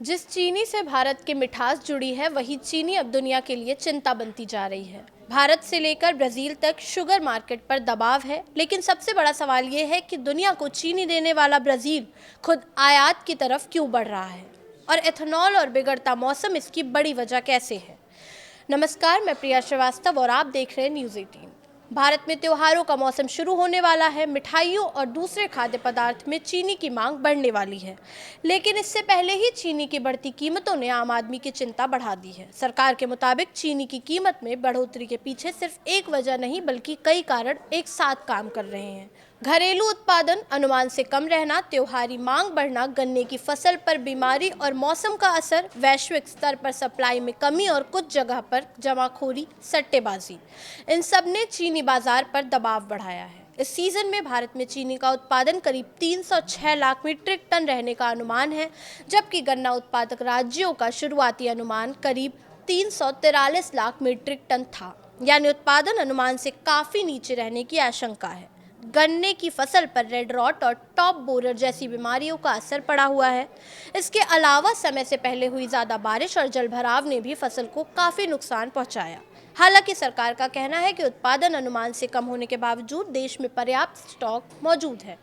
जिस चीनी से भारत की मिठास जुड़ी है, वही चीनी अब दुनिया के लिए चिंता बनती जा रही है। भारत से लेकर ब्राजील तक शुगर मार्केट पर दबाव है, लेकिन सबसे बड़ा सवाल ये है कि दुनिया को चीनी देने वाला ब्राजील खुद आयात की तरफ क्यों बढ़ रहा है और एथेनॉल और बिगड़ता मौसम इसकी बड़ी वजह कैसे है। नमस्कार, मैं प्रिया श्रीवास्तव और आप देख रहे हैं न्यूज़ 18। भारत में त्योहारों का मौसम शुरू होने वाला है। मिठाइयों और दूसरे खाद्य पदार्थ में चीनी की मांग बढ़ने वाली है, लेकिन इससे पहले ही चीनी की बढ़ती कीमतों ने आम आदमी की चिंता बढ़ा दी है। सरकार के मुताबिक चीनी की कीमत में बढ़ोतरी के पीछे सिर्फ एक वजह नहीं, बल्कि कई कारण एक साथ काम कर रहे हैं। घरेलू उत्पादन अनुमान से कम रहना, त्योहारी मांग बढ़ना, गन्ने की फसल पर बीमारी और मौसम का असर, वैश्विक स्तर पर सप्लाई में कमी और कुछ जगह पर जमाखोरी, सट्टेबाजी, इन सब ने चीनी बाजार पर दबाव बढ़ाया है। इस सीजन में भारत में चीनी का उत्पादन करीब 306 लाख मीट्रिक टन रहने का अनुमान है, जबकि गन्ना उत्पादक राज्यों का शुरुआती अनुमान करीब 343 लाख मीट्रिक टन था, यानी उत्पादन अनुमान से काफी नीचे रहने की आशंका है। गन्ने की फसल पर रेड रॉट और टॉप बोरर जैसी बीमारियों का असर पड़ा हुआ है। इसके अलावा समय से पहले हुई ज़्यादा बारिश और जलभराव ने भी फसल को काफ़ी नुकसान पहुंचाया। हालांकि सरकार का कहना है कि उत्पादन अनुमान से कम होने के बावजूद देश में पर्याप्त स्टॉक मौजूद है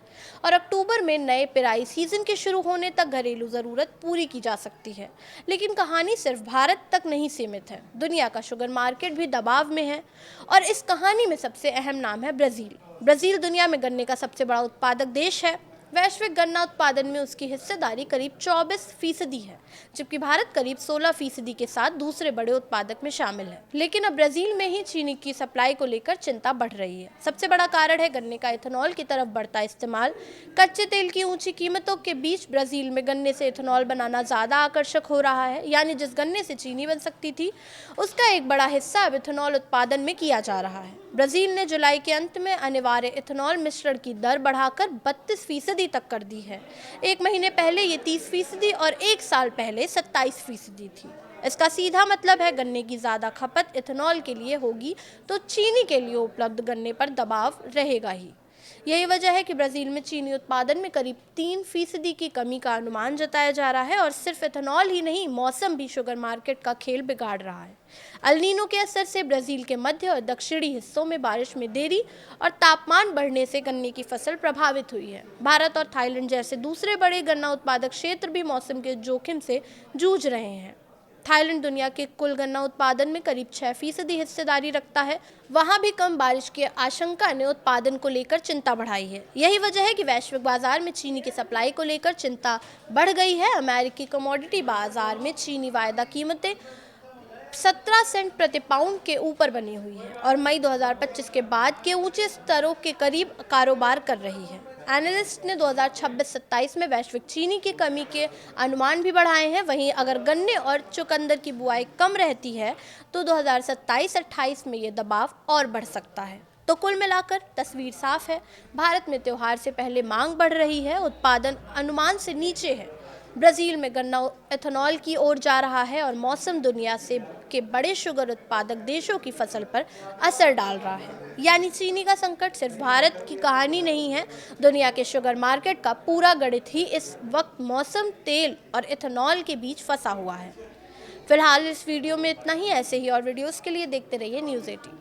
और अक्टूबर में नए पेराई सीजन के शुरू होने तक घरेलू ज़रूरत पूरी की जा सकती है। लेकिन कहानी सिर्फ भारत तक नहीं सीमित है। दुनिया का शुगर मार्केट भी दबाव में है और इस कहानी में सबसे अहम नाम है ब्राज़ील। ब्राज़ील दुनिया में गन्ने का सबसे बड़ा उत्पादक देश है। वैश्विक गन्ना उत्पादन में उसकी हिस्सेदारी करीब 24% है, जबकि भारत करीब 16% के साथ दूसरे बड़े उत्पादक में शामिल है। लेकिन अब ब्राजील में ही चीनी की सप्लाई को लेकर चिंता बढ़ रही है। सबसे बड़ा कारण है गन्ने का एथेनॉल की तरफ बढ़ता इस्तेमाल। कच्चे तेल की ऊंची कीमतों के बीच ब्राजील में गन्ने से एथेनॉल बनाना ज्यादा आकर्षक हो रहा है, यानी जिस गन्ने से चीनी बन सकती थी उसका एक बड़ा हिस्सा अब एथेनॉल उत्पादन में किया जा रहा है। ब्राजील ने जुलाई के अंत में अनिवार्य एथेनॉल मिश्रण की दर बढ़ाकर 32% तक कर दी है। एक महीने पहले ये 30% और एक साल पहले 27% थी। इसका सीधा मतलब है गन्ने की ज़्यादा खपत एथेनॉल के लिए होगी तो चीनी के लिए उपलब्ध गन्ने पर दबाव रहेगा ही। यही वजह है कि ब्राज़ील में चीनी उत्पादन में करीब 3% की कमी का अनुमान जताया जा रहा है। और सिर्फ एथेनॉल ही नहीं, मौसम भी शुगर मार्केट का खेल बिगाड़ रहा है। अल नीनो के असर से ब्राज़ील के मध्य और दक्षिणी हिस्सों में बारिश में देरी और तापमान बढ़ने से गन्ने की फसल प्रभावित हुई है। भारत और थाईलैंड जैसे दूसरे बड़े गन्ना उत्पादक क्षेत्र भी मौसम के जोखिम से जूझ रहे हैं। थाईलैंड दुनिया के कुल गन्ना उत्पादन में करीब 6% हिस्सेदारी रखता है। वहां भी कम बारिश की आशंका ने उत्पादन को लेकर चिंता बढ़ाई है। यही वजह है कि वैश्विक बाजार में चीनी की सप्लाई को लेकर चिंता बढ़ गई है। अमेरिकी कमोडिटी बाजार में चीनी वायदा कीमतें 17 सेंट प्रति पाउंड के ऊपर बनी हुई है और मई 2025 के बाद के ऊंचे स्तरों के करीब कारोबार कर रही है। एनालिस्ट ने 2026-27 में वैश्विक चीनी की कमी के अनुमान भी बढ़ाए हैं। वहीं अगर गन्ने और चुकंदर की बुआई कम रहती है तो 2027-28 में ये दबाव और बढ़ सकता है। तो कुल मिलाकर तस्वीर साफ है। भारत में त्योहार से पहले मांग बढ़ रही है, उत्पादन अनुमान से नीचे है। ब्राज़ील में गन्ना एथेनॉल की ओर जा रहा है और मौसम दुनिया से के बड़े शुगर उत्पादक देशों की फसल पर असर डाल रहा है। यानी चीनी का संकट सिर्फ भारत की कहानी नहीं है, दुनिया के शुगर मार्केट का पूरा गणित ही इस वक्त मौसम, तेल और एथेनॉल के बीच फंसा हुआ है। फिलहाल इस वीडियो में इतना ही। ऐसे ही और वीडियोस के लिए देखते रहिए न्यूज़ 18।